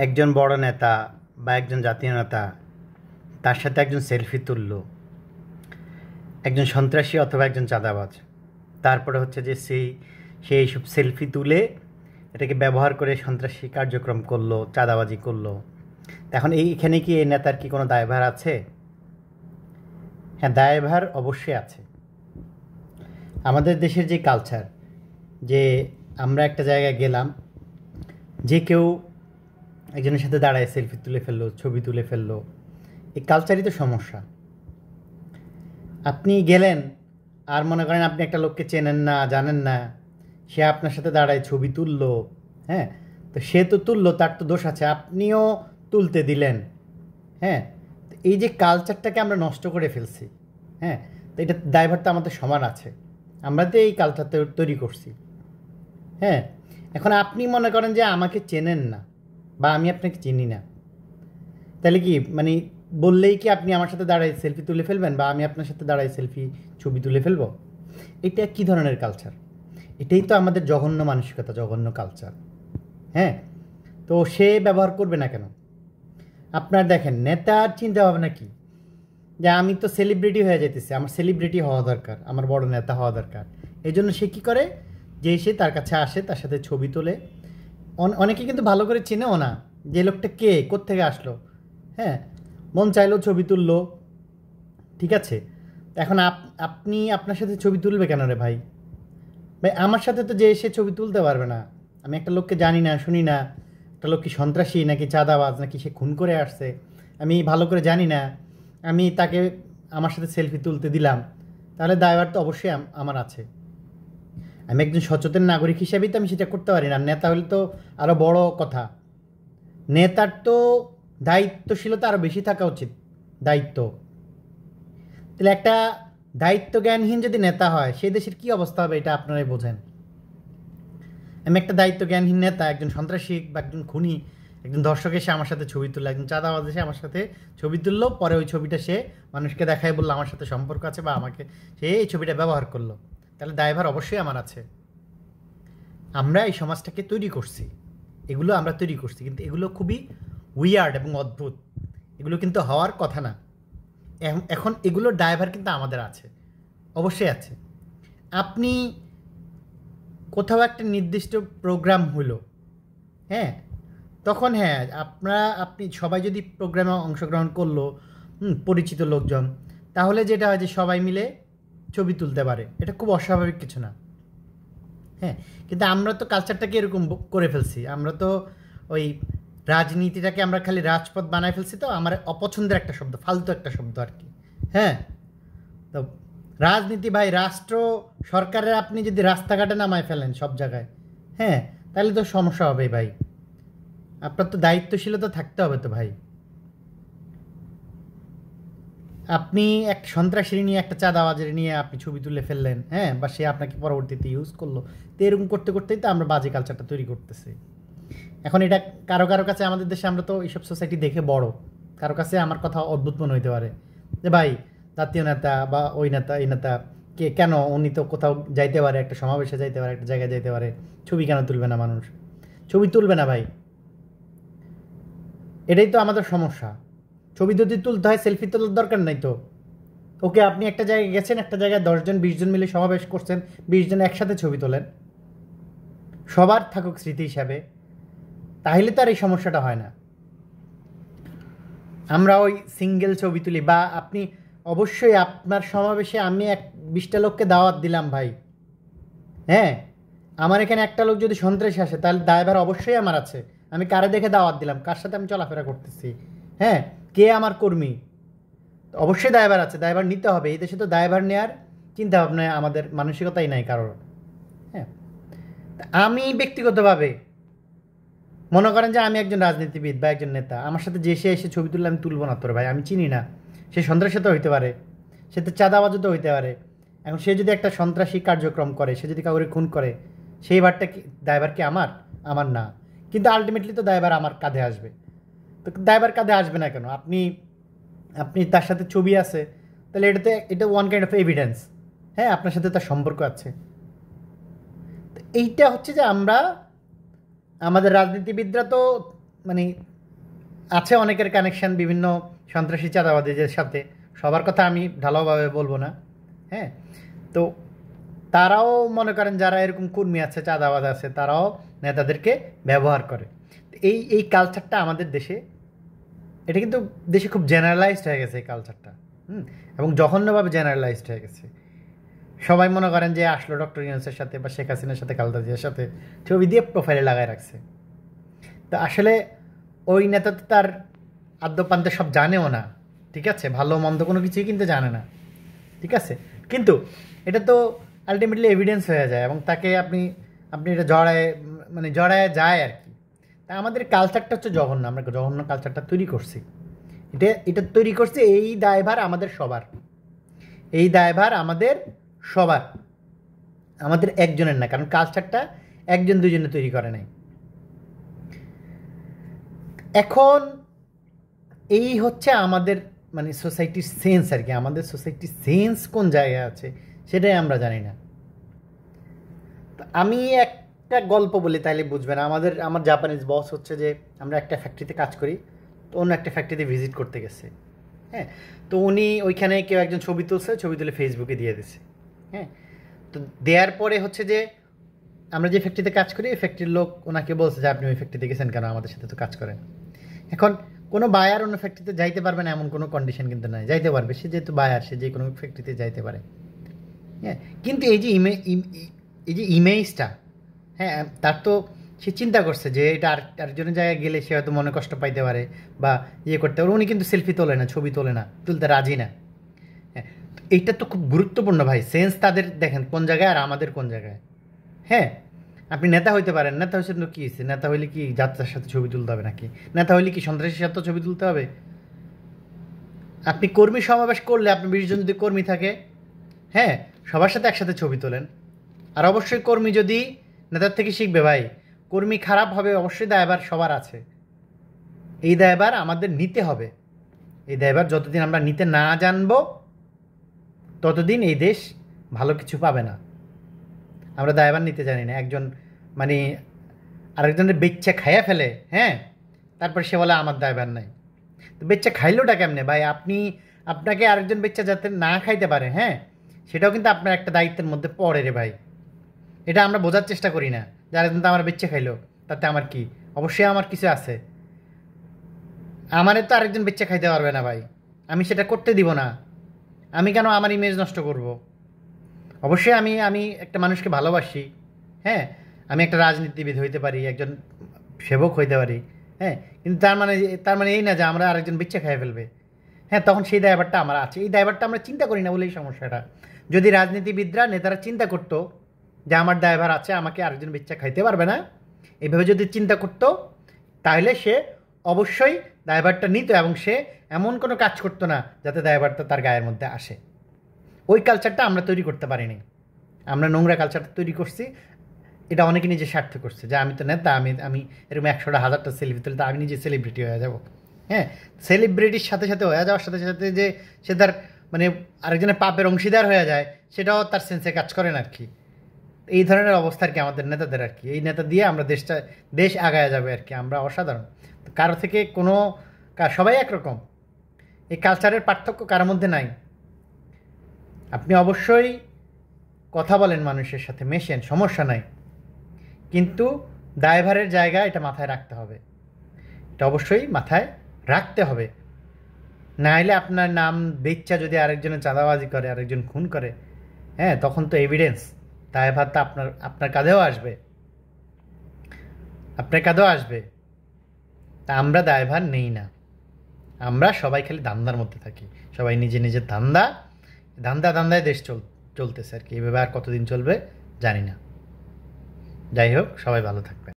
একজন বড় নেতা বা একজন জাতীয় নেতা তার সাথে একজন সেলফি তুলল, একজন সন্ত্রাসী অথবা একজন চাঁদাবাজ। তারপরে হচ্ছে যে সেই এইসব সেলফি তুলে এটাকে ব্যবহার করে সন্ত্রাসী কার্যক্রম করলো, চাঁদাবাজি করলো। এখন এইখানে কি এই নেতার কি কোনো দায়ভার আছে? হ্যাঁ, দায়ভার অবশ্যই আছে। আমাদের দেশের যে কালচার, যে আমরা একটা জায়গায় গেলাম, যে কেউ একজনের সাথে দাঁড়ায় সেলফি তুলে ফেললো, ছবি তুলে ফেললো, এই কালচারই তো সমস্যা। আপনি গেলেন আর মনে করেন আপনি একটা লোককে চেনেন না, জানেন না, সে আপনার সাথে দাঁড়ায় ছবি তুললো। হ্যাঁ, তো সে তো তুললো, তার তো দোষ আছে, আপনিও তুলতে দিলেন। হ্যাঁ, তো এই যে কালচারটাকে আমরা নষ্ট করে ফেলছি। হ্যাঁ, তো এটা দায়ভার তো আমাদের সমান আছে, আমরা তো এই কালচার তৈরি করছি। হ্যাঁ, এখন আপনি মনে করেন যে আমাকে চেনেন না বা আমি আপনাকে চিনি না, তাহলে কি মানে বললেই কি আপনি আমার সাথে দাঁড়াই সেলফি তুলে ফেলবেন বা আমি আপনার সাথে দাঁড়াই সেলফি ছবি তুলে ফেলবো? এটা কী ধরনের কালচার? এটাই তো আমাদের জঘন্য মানসিকতা, জঘন্য কালচার। হ্যাঁ, তো সে ব্যবহার করবে না কেন? আপনার দেখেন নেতার চিন্তা ভাবনা কি, যে আমি তো সেলিব্রিটি হয়ে যেতেছি, আমার সেলিব্রিটি হওয়া দরকার, আমার বড় নেতা হওয়া দরকার। এই জন্য সে কী করে, যে সে তার কাছে আসে, তার সাথে ছবি তোলে। অনেকে কিন্তু ভালো করে চেনেও না যে লোকটা কে, কোত্থেকে আসলো। হ্যাঁ, মন চাইলো ছবি তুললো, ঠিক আছে। এখন আপনি আপনার সাথে ছবি তুলবে কেন রে ভাই? ভাই আমার সাথে তো যে এসে ছবি তুলতে পারবে না। আমি একটা লোককে জানি না, শুনি না, একটা লোক কি সন্ত্রাসী নাকি চাঁদাবাজ নাকি সে খুন করে আসছে আমি ভালো করে জানি না, আমি তাকে আমার সাথে সেলফি তুলতে দিলাম, তাহলে দায়ভার তো অবশ্যই আমার আছে। আমি একজন সচেতন নাগরিক হিসেবেই তো আমি সেটা করতে পারি না। নেতা হলে তো আরও বড় কথা, নেতার তো দায়িত্বশীলতা আরও বেশি থাকা উচিত। দায়িত্ব, তাহলে একটা দায়িত্ব জ্ঞানহীন যদি নেতা হয় সেই দেশের কী অবস্থা হবে এটা আপনারাই বোঝেন। আমি একটা দায়িত্ব জ্ঞানহীন নেতা, একজন সন্ত্রাসী বা একজন খুনি, একজন দর্শক এসে আমার সাথে ছবি তুললো, একজন চাঁদাবাজ এসে আমার সাথে ছবি তুললো, পরে ওই ছবিটা সে মানুষকে দেখায় বললো আমার সাথে সম্পর্ক আছে বা আমাকে সে এই ছবিটা ব্যবহার করলো, তাহলে দায়ভার অবশ্যই আমার আছে। আমরা এই সমাজটাকে তৈরি করছি, এগুলো আমরা তৈরি করছি, কিন্তু এগুলো খুবই উইয়ার্ড এবং অদ্ভুত। এগুলো কিন্তু হওয়ার কথা না। এখন এগুলোর দায়ভার কিন্তু আমাদের আছে, অবশ্যই আছে। আপনি কোথাও একটা নির্দিষ্ট প্রোগ্রাম হলো, হ্যাঁ, তখন হ্যাঁ আপনি সবাই যদি প্রোগ্রামে অংশগ্রহণ করলো, পরিচিত লোকজন, তাহলে যেটা হয় যে সবাই মিলে ছবি তুলতে পারে, এটা খুব অস্বাভাবিক কিছু না। হ্যাঁ, কিন্তু আমরা তো কালচারটাকে এরকম করে ফেলছি, আমরা তো ওই রাজনীতিটাকে আমরা খালি রাজপথ বানায় ফেলছি। তো আমার অপছন্দের একটা শব্দ, ফালতু একটা শব্দ আর কি। হ্যাঁ, তো রাজনীতি ভাই, রাষ্ট্র সরকারের আপনি যদি রাস্তাঘাটে নামায় ফেলেন সব জায়গায়, হ্যাঁ, তাহলে তো সমস্যা হবে ভাই। আপনার তো দায়িত্বশীলতা থাকতে হবে তো ভাই। আপনি এক সন্ত্রাসী নিয়ে, একটা চাঁদাবাজের নিয়ে আপনি ছবি তুলে ফেললেন, হ্যাঁ, বা সে আপনাকে পরবর্তীতে ইউজ করলো, তো এরকম করতে করতেই তো আমরা বাজে কালচারটা তৈরি করতেছি। এখন এটা কারো কারো কাছে, আমাদের দেশে আমরা তো এইসব সোসাইটি দেখে বড়, কারো কাছে আমার কথা অদ্ভুত মনে হইতে পারে যে ভাই জাতীয় নেতা বা ওই নেতা এই নেতা কে, কেন উনি তো কোথাও যাইতে পারে, একটা সমাবেশে যাইতে পারে, একটা জায়গায় যাইতে পারে, ছবি কেন তুলবে না মানুষ? ছবি তুলবে না ভাই, এটাই তো আমাদের সমস্যা। ছবি যদি তুলতে হয় সেলফি তোলার দরকার নাই তো। ওকে, আপনি একটা জায়গায় গেছেন, একটা জায়গায় 10 জন 20 জন মিলে সমাবেশ করছেন, 20 জন একসাথে ছবি তোলেন, সবার থাকুক স্মৃতি হিসাবে, তাহলে তো আর এই সমস্যাটা হয় না। আমরা ওই সিঙ্গেল ছবি তুলি, বা আপনি অবশ্যই আপনার সমাবেশে আমি 20টা লোককে দাওয়াত দিলাম ভাই, হ্যাঁ, আমার এখানে একটা লোক যদি সন্ত্রাসী আসে তাহলে দায়ভার অবশ্যই আমার আছে। আমি কারে দেখে দাওয়াত দিলাম, কার সাথে আমি চলাফেরা করতেছি, হ্যাঁ, কে আমার কর্মী, অবশ্যই দায়ভার আছে, দায়ভার নিতে হবে। এই দেশে তো দায়ভার নেওয়ার চিন্তা ভাবনা আমাদের মানসিকতাই নাই কারোর। হ্যাঁ, আমি ব্যক্তিগতভাবে মনে করেন যে আমি একজন রাজনীতিবিদ বা একজন নেতা, আমার সাথে যে সে এসে ছবি তুললে আমি তুলবো না তোর ভাই, আমি চিনি না, সে সন্ত্রাসী তো হইতে পারে, সে তো চাঁদাবাজও তো হইতে পারে। এখন সে যদি একটা সন্ত্রাসী কার্যক্রম করে, সে যদি কাউকে খুন করে, সেই ভারটা কি, দায়ভার কি আমার? আমার না। কিন্তু আলটিমেটলি তো দায়ভার আমার কাঁধে আসবে। তো দায়ভার কাঁধে আসবে না কেন? আপনি আপনি তার সাথে ছবি আছে, তাহলে এটা ওয়ান কাইন্ড অফ এভিডেন্স, হ্যাঁ, আপনার সাথে তার সম্পর্ক আছে। তো এইটা হচ্ছে যে আমরা, আমাদের রাজনীতিবিদরা তো মানে আছে অনেকের কানেকশান বিভিন্ন সন্ত্রাসী চাঁদাবাদীদের সাথে, সবার কথা আমি ঢালাওভাবে বলবো না। হ্যাঁ, তো তারাও মনে করেন যারা এরকম কর্মী আছে, চাঁদাবাজ আছে, তারাও নেতাদেরকে ব্যবহার করে। এই কালচারটা আমাদের দেশে, এটা কিন্তু দেশে খুব জেনারেলাইজড হয়ে গেছে এই কালচারটা। এবং জঘন্যভাবে জেনারেলাইজড হয়ে গেছে। সবাই মনে করেন যে আসলো ডক্টর ইউনূসের সাথে বা শেখ হাসিনার সাথে, খালেদা জিয়ার সাথে ছবি দিয়ে প্রোফাইলে লাগায় রাখছে। তো আসলে ওই নেতা তো তার আদ্যপান্তে সব জানেও না, ঠিক আছে, ভালো মন্দ কোনো কিছুই কিন্তু জানে না, ঠিক আছে। কিন্তু এটা তো আলটিমেটলি এভিডেন্স হয়ে যায় এবং তাকে আপনি এটা জড়ায় যায় আর কি। তা আমাদের কালচারটা হচ্ছে জঘন্য, আমরা জঘন্য কালচারটা তৈরি করছি। এটা তৈরি করছে, এই দায়ভার আমাদের সবার, এই দায়ভার আমাদের সবার, আমাদের একজনের না। কারণ কালচারটা একজন দুজনে তৈরি করে নাই। এখন এই হচ্ছে আমাদের মানে সোসাইটির সেন্স আর কি। আমাদের সোসাইটির সেন্স কোন জায়গায় আছে সেটাই আমরা জানি না। আমি একটা গল্প বলি তাইলে বুঝবেন। আমার জাপানিজ বস হচ্ছে যে, আমরা একটা ফ্যাক্টরিতে কাজ করি, তো অন্য একটা ফ্যাক্টরিতে ভিজিট করতে গেছে। হ্যাঁ, তো উনি ওইখানে কেউ একজন ছবি তুলছে, ছবি তুলে ফেসবুকে দিয়ে দিছে। হ্যাঁ, তো দেওয়ার পরে হচ্ছে যে আমরা যে ফ্যাক্টরিতে কাজ করি, এই ফ্যাক্টরির লোক ওনাকে বলছে যে আপনি ওই ফ্যাক্টরিতে গেছেন কেন, আমাদের সাথে তো কাজ করেন। এখন কোনো বায়ার অন্য ফ্যাক্টরিতে যাইতে পারবে না এমন কোনো কন্ডিশন কিন্তু নাই, যাইতে পারবে। সে যেহেতু বায়ার, সে যে কোনো ফ্যাক্টরিতে যাইতে পারে। হ্যাঁ, কিন্তু এই যে ইমেজটা, হ্যাঁ, তার তো সে চিন্তা করছে যে এটা আরেকজনের জায়গায় গেলে সে হয়তো মনে কষ্ট পাইতে পারে বা ইয়ে করতে পারে। উনি কিন্তু সেলফি তোলে না, ছবি তোলে না, তুলতে রাজি না। হ্যাঁ, এইটা তো খুব গুরুত্বপূর্ণ ভাই। সেন্স তাদের দেখেন কোন জায়গায় আর আমাদের কোন জায়গায়। হ্যাঁ, আপনি নেতা হইতে পারেন, নেতা হয়েছেন তো কী হয়েছে? নেতা হইলে কি যাত্রার সাথে ছবি তুলতে হবে নাকি? নেতা হইলে কি সন্ত্রাসীর সাথে ছবি তুলতে হবে? আপনি কর্মী সমাবেশ করলে, আপনি 20 জন যদি কর্মী থাকে, হ্যাঁ, সবার সাথে একসাথে ছবি তোলেন। আর অবশ্যই কর্মী যদি নেতার থেকে শিখবে ভাই, কর্মী খারাপ হবে অবশ্যই দায়ভার সবার আছে। এই দায়ভার আমাদের নিতে হবে। এই দায়ভার যতদিন আমরা নিতে না জানবো, ততদিন এই দেশ ভালো কিছু পাবে না। আমরা দায়ভার নিতে জানি না। একজন মানে আরেকজনের বেচ্চা খাইয়া ফেলে, হ্যাঁ, তারপর সে বলে আমার দায়ভার নাই। তো বেচ্চা খাইলোটা কেমনে ভাই? আপনাকে আরেকজন বেচ্চা যাতে না খাইতে পারে, হ্যাঁ, সেটাও কিন্তু আপনার একটা দায়িত্বের মধ্যে পড়ে রে ভাই। এটা আমরা বোঝার চেষ্টা করি না যে আরেকজন তো আমার বেচ্চা খাইলো, তাতে আমার কি? অবশ্যই আমার কিছু আছে। আমারে তো আরেকজন বেচ্চা খাইতে পারবে না ভাই, আমি সেটা করতে দিব না। আমি কেন আমার ইমেজ নষ্ট করব? অবশ্যই আমি একটা মানুষকে ভালোবাসি, হ্যাঁ, আমি একটা রাজনীতিবিদ হইতে পারি, একজন সেবক হইতে পারি, হ্যাঁ, কিন্তু তার মানে এই না যে আমরা আরেকজন বেচ্চা খাইয়ে ফেলবে। হ্যাঁ, তখন সেই দায়ভারটা আমার আছে। এই দায়ভারটা আমরা চিন্তা করি না বলেই সমস্যাটা। যদি রাজনীতিবিদরা, নেতারা চিন্তা করতো যে আমার দায়ভার আছে, আমাকে আরেকজন বেচ্চা খাইতে পারবে না, এইভাবে যদি চিন্তা করতো, তাহলে সে অবশ্যই দায়ভারটা নিত এবং সে এমন কোনো কাজ করতো না যাতে দায়ভারটা তার গায়ের মধ্যে আসে। ওই কালচারটা আমরা তৈরি করতে পারিনি। আমরা নোংরা কালচারটা তৈরি করছি। এটা অনেকে নিজে স্বার্থ করছে যে আমি তো নেতা, আমি এরকম 100টা 1000টা সেলিব্রিটি তুলে তো আমি নিজে সেলিব্রিটি হয়ে যাব। হ্যাঁ, সেলিব্রিটির সাথে সাথে হয়ে যাওয়ার সাথে সাথে যে সে তার মানে আরেকজনের পাপের অংশীদার হয়ে যায়, সেটাও তার সেন্সে কাজ করে না আর কি। এই ধরনের অবস্থা আর কি আমাদের নেতাদের আর কি। এই নেতা দিয়ে আমরা দেশ আগায় যাবে আর কি। আমরা অসাধারণ, কারো থেকে কোনো, সবাই একরকম। এই কালচারের পার্থক্য কারোর মধ্যে নাই। আপনি অবশ্যই কথা বলেন, মানুষের সাথে মেশেন, সমস্যা নাই, কিন্তু দায়ভারের জায়গা এটা মাথায় রাখতে হবে। এটা অবশ্যই মাথায় রাখতে হবে। না হলে আপনার নাম বেচ্চা যদি আরেকজনের চাঁদাবাজি করে, আরেকজন খুন করে, হ্যাঁ, তখন তো এভিডেন্স, দায়ভারটা আপনার কাঁধেও আসবে, আপনার কাঁধেও আসবে। তা আমরা দায়ভার নেই না। আমরা সবাই খালি ধান্দার মধ্যে থাকি, সবাই নিজের ধান্দায় দেশ চলতেছে আর কি। এভাবে আর কতদিন চলবে জানি না। যাই হোক, সবাই ভালো থাকবে।